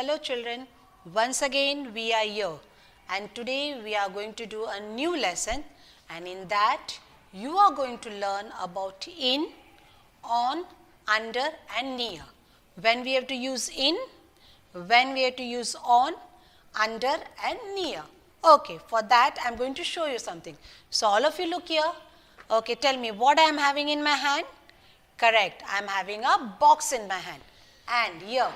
Hello children, once again we are here and today we are going to do a new lesson, and in that you are going to learn about in, on, under and near. When we have to use in, when we have to use on, under and near. Okay, for that I am going to show you something. So all of you look here. Okay, tell me what I am having in my hand. Correct, I am having a box in my hand. And here,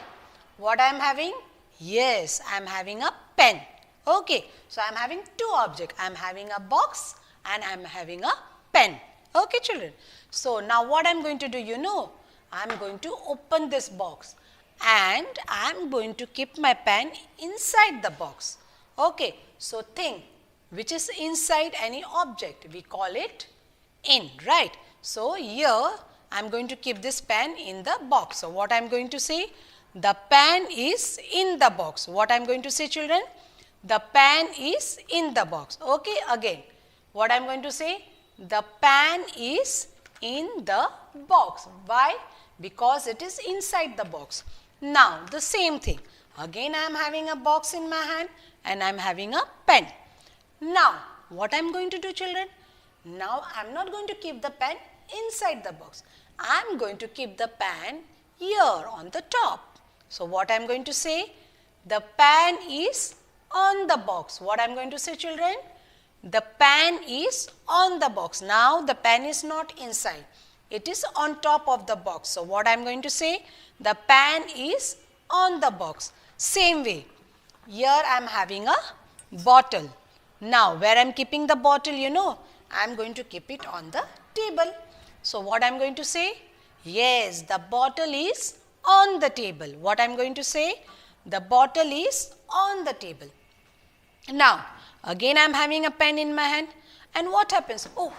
what I am having? Yes, I am having a pen. Okay, so I am having two objects. I am having a box and I am having a pen. Okay children. So now what I am going to do, I am going to open this box and I am going to keep my pen inside the box. Okay, so think which is inside any object. We call it in, right? So here I am going to keep this pen in the box. So what I am going to say? The pen is in the box. What I am going to say children? The pen is in the box. Okay, again. What I am going to say? The pen is in the box. Why? Because it is inside the box. Now the same thing. Again I am having a box in my hand and I am having a pen. Now what I am going to do children? Now I am not going to keep the pen inside the box. I am going to keep the pen here on the top. So what I am going to say? The pen is on the box. What I am going to say children? The pen is on the box. Now the pen is not inside. It is on top of the box. So what I am going to say? The pen is on the box. Same way. Here I am having a bottle. Now where I am keeping the bottle, I am going to keep it on the table. So what I am going to say? Yes, the bottle is on the table. What I am going to say? The bottle is on the table. Now again I am having a pen in my hand, and what happens? Oh,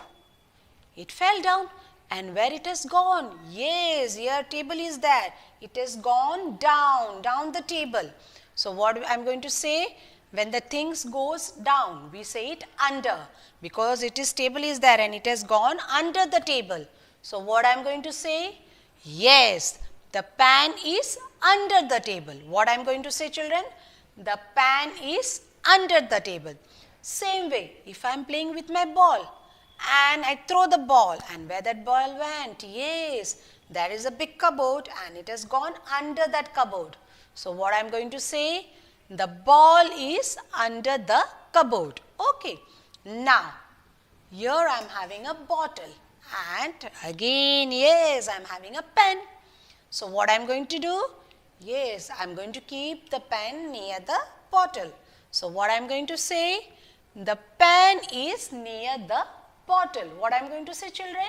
it fell down. And where it has gone? Yes, here table is there. It has gone down the table. So what I am going to say? When the things goes down, we say it under, because it is table is there and it has gone under the table. So what I am going to say? Yes, the pen is under the table. What I am going to say children? The pen is under the table. Same way, if I am playing with my ball and I throw the ball, and where that ball went? Yes, there is a big cupboard and it has gone under that cupboard. So what I am going to say? The ball is under the cupboard. Okay. Now, here I am having a bottle and again, yes, I am having a pen. So what I am going to do? Yes, I am going to keep the pen near the bottle. So what I am going to say? The pen is near the bottle. What I am going to say children?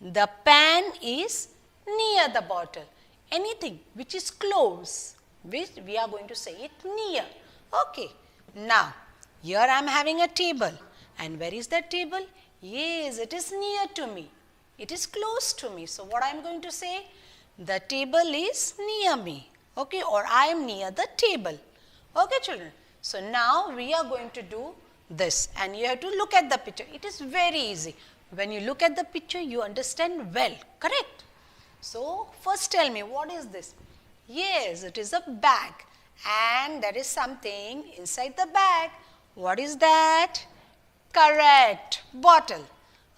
The pen is near the bottle. Anything which is close, which we are going to say it near. Okay. Now, here I am having a table. And where is that table? Yes, it is near to me. It is close to me. So what I am going to say? The table is near me. Okay, or I am near the table. Okay children. So now we are going to do this, and you have to look at the picture. It is very easy. When you look at the picture, you understand well. Correct? So first tell me, what is this? Yes, it is a bag, and there is something inside the bag. What is that? Correct, bottle.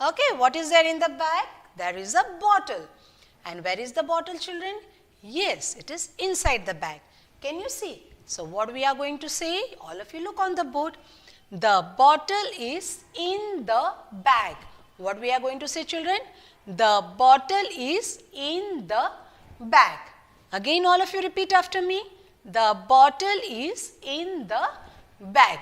Okay, what is there in the bag? There is a bottle. And where is the bottle children? Yes, it is inside the bag. Can you see? So what we are going to say? All of you look on the board. The bottle is in the bag. What we are going to say children? The bottle is in the bag. Again all of you repeat after me. The bottle is in the bag.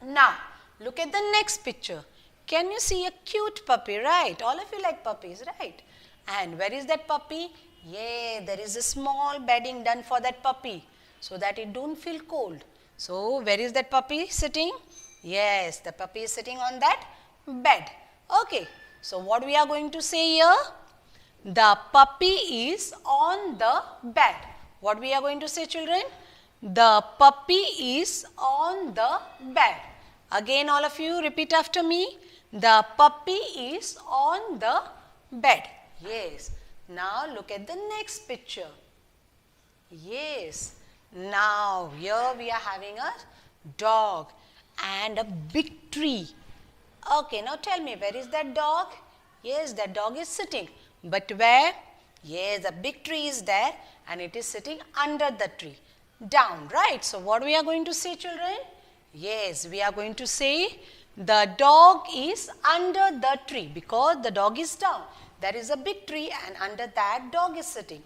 Now look at the next picture. Can you see a cute puppy, right? All of you like puppies, right? And where is that puppy? Yeah, there is a small bedding done for that puppy so that it don't feel cold. So where is that puppy sitting? Yes, the puppy is sitting on that bed. Okay, so what we are going to say here? The puppy is on the bed. What we are going to say children? The puppy is on the bed. Again all of you repeat after me. The puppy is on the bed. Yes. Now look at the next picture. Yes. Now, here we are having a dog and a big tree. Okay, now tell me, where is that dog? Yes, that dog is sitting. But where? Yes, a big tree is there and it is sitting under the tree. Down, right? So, what we are going to say, children? Yes, we are going to say the dog is under the tree because the dog is down. There is a big tree and under that dog is sitting.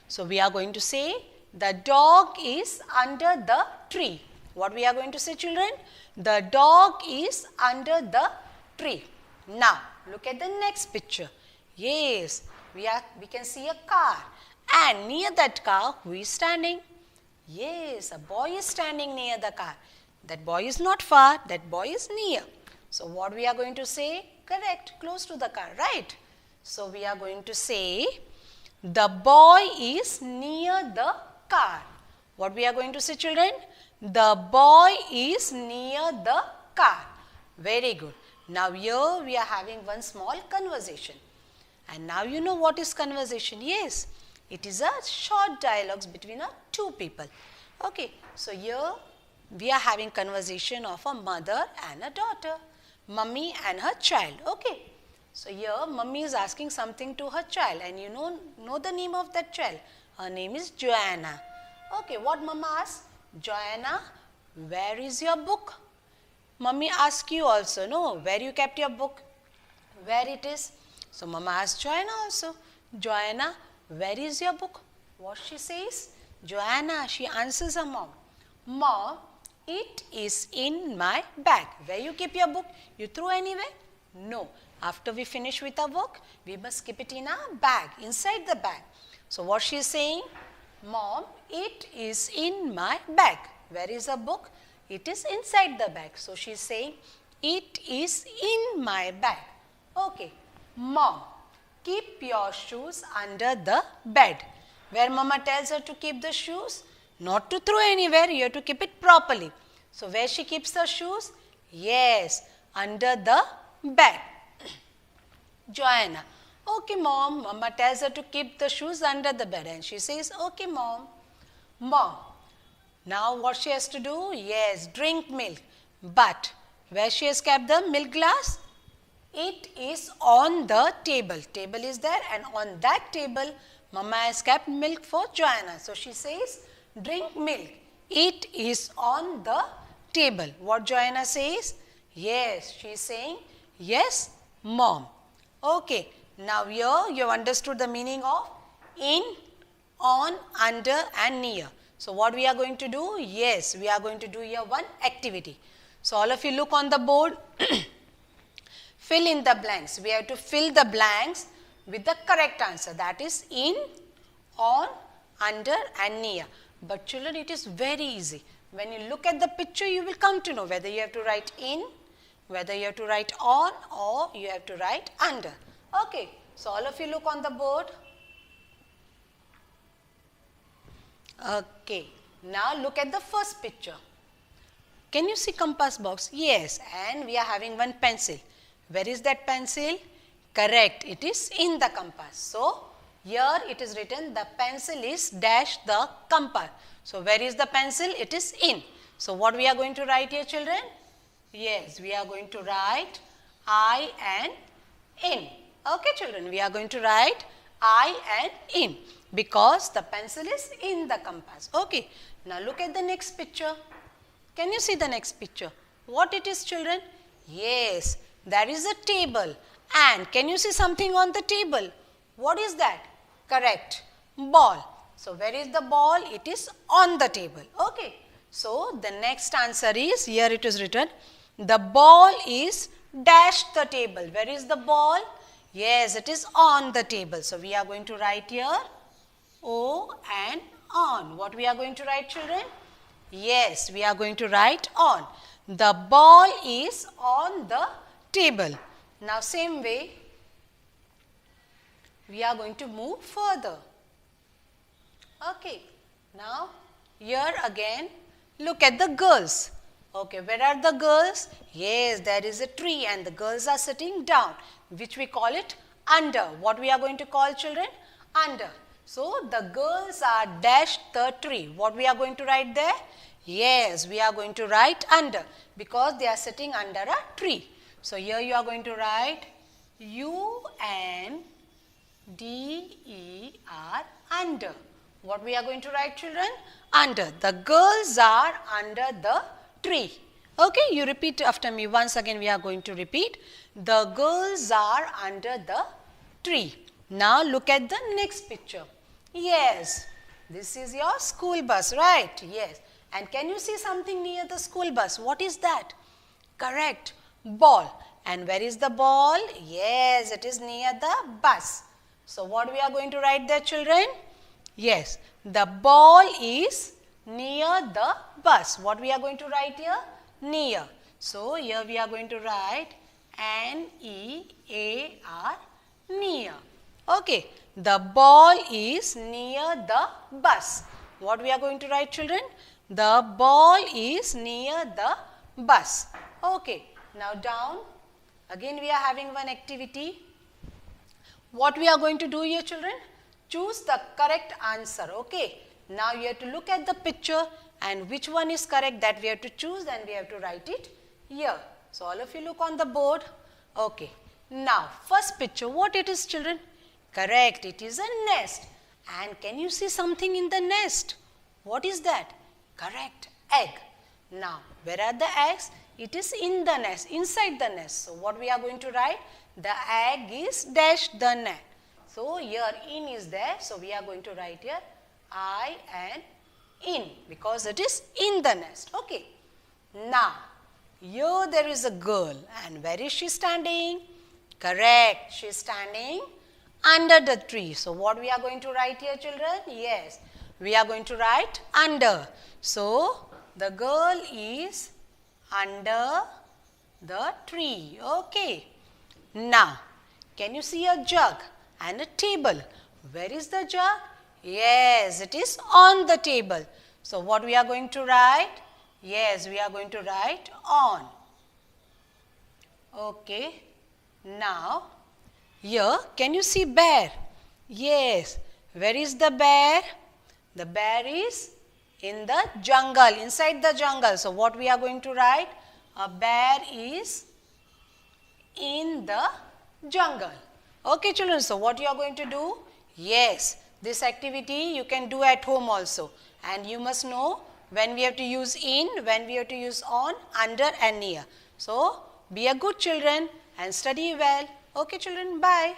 So, we are going to say the dog is under the tree. What we are going to say, children? The dog is under the tree. Now, look at the next picture. Yes, we can see a car and near that car, who is standing? Yes, a boy is standing near the car. That boy is not far, that boy is near. So, what we are going to say? Correct, close to the car, right? So, we are going to say the boy is near the car. What we are going to say, children? The boy is near the car. Very good. Now, here we are having one small conversation. And now you know what is conversation. Yes, it is a short dialogues between two people. Okay, so here we are having conversation of a mother and a daughter, mummy and her child. Okay, so here mummy is asking something to her child and you know the name of that child. Her name is Joanna. Okay, what mama asks? Joanna, where is your book? Mummy asks you also, no, where you kept your book? Where it is? So, mama asks Joanna also, Joanna, where is your book? What she says? Joanna, she answers her mom. Mom, it is in my bag. Where you keep your book? You throw anywhere? No. After we finish with our work, we must keep it in our bag, inside the bag. So, what she is saying? Mom, it is in my bag. Where is the book? It is inside the bag. So, she is saying, it is in my bag. Okay. Mom, keep your shoes under the bed. Where mama tells her to keep the shoes? Not to throw anywhere, you have to keep it properly. So, where she keeps her shoes? Yes, under the bed. Joanna, okay mom, mama tells her to keep the shoes under the bed and she says, okay mom. Mom, now what she has to do? Yes, drink milk. But where she has kept the milk glass? It is on the table. Table is there and on that table, mama has kept milk for Joanna. So, she says, drink milk. It is on the table. What Joanna says? Yes, she is saying, yes, mom. Okay, now here you have understood the meaning of in, on, under and near. So, what we are going to do? Yes, we are going to do here one activity. So, all of you look on the board. Fill in the blanks. We have to fill the blanks with the correct answer. That is in, on, under and near. But children, it is very easy. When you look at the picture, you will come to know whether you have to write in, whether you have to write on or you have to write under. Okay. So, all of you look on the board. Okay. Now, look at the first picture. Can you see compass box? Yes. And we are having one pencil. Where is that pencil? Correct, it is in the compass. So, here it is written the pencil is dash the compass. So, where is the pencil? It is in. So, what we are going to write here children? Yes, we are going to write I and in. Okay children, we are going to write I and in because the pencil is in the compass. Okay, now look at the next picture. Can you see the next picture? What it is children? Yes. There is a table and can you see something on the table? What is that? Correct, ball. So, where is the ball? It is on the table. Okay. So, the next answer is, here it is written, the ball is dash the table. Where is the ball? Yes, it is on the table. So, we are going to write here O and on. What we are going to write children? Yes, we are going to write on. The ball is on the table. Now, same way, we are going to move further. Okay. Now, here again, look at the girls. Okay, where are the girls? Yes, there is a tree and the girls are sitting down, which we call it under. What we are going to call children? Under. So, the girls are dash the tree. What we are going to write there? Yes, we are going to write under because they are sitting under a tree. So, here you are going to write U-N-D-E-R, under. What we are going to write, children? Under. The girls are under the tree. Okay, you repeat after me. Once again we are going to repeat. The girls are under the tree. Now look at the next picture. Yes, this is your school bus, right? Yes. And can you see something near the school bus? What is that? Correct. Ball. And where is the ball? Yes, it is near the bus. So what we are going to write there, children? Yes, the ball is near the bus. What we are going to write here? Near. So here we are going to write N-E-A-R, near. Okay, the ball is near the bus. What we are going to write, children? The ball is near the bus. Okay, now down. Again we are having one activity. What we are going to do here, children? Choose the correct answer. Okay, now you have to look at the picture and which one is correct, that we have to choose and we have to write it here. So all of you look on the board. Okay, now first picture, what it is, children? Correct, it is a nest. And can you see something in the nest? What is that? Correct, egg. Now where are the eggs? It is in the nest, inside the nest. So what we are going to write? The egg is dash the nest. So here in is there. So we are going to write here I and in because it is in the nest. Okay. Now here there is a girl and where is she standing? Correct. She is standing under the tree. So what we are going to write here, children? Yes. We are going to write under. So the girl is under the tree. Okay. Now can you see a jug and a table? Where is the jug? Yes, it is on the table. So what we are going to write? Yes, we are going to write on. Okay. Now here can you see bear? Yes. Where is the bear? The bear is in the jungle, inside the jungle. So what we are going to write? A bear is in the jungle. Okay, children, so what you are going to do? Yes, this activity you can do at home also. And you must know when we have to use in, when we have to use on, under and near. So, be a good children and study well. Okay, children, bye.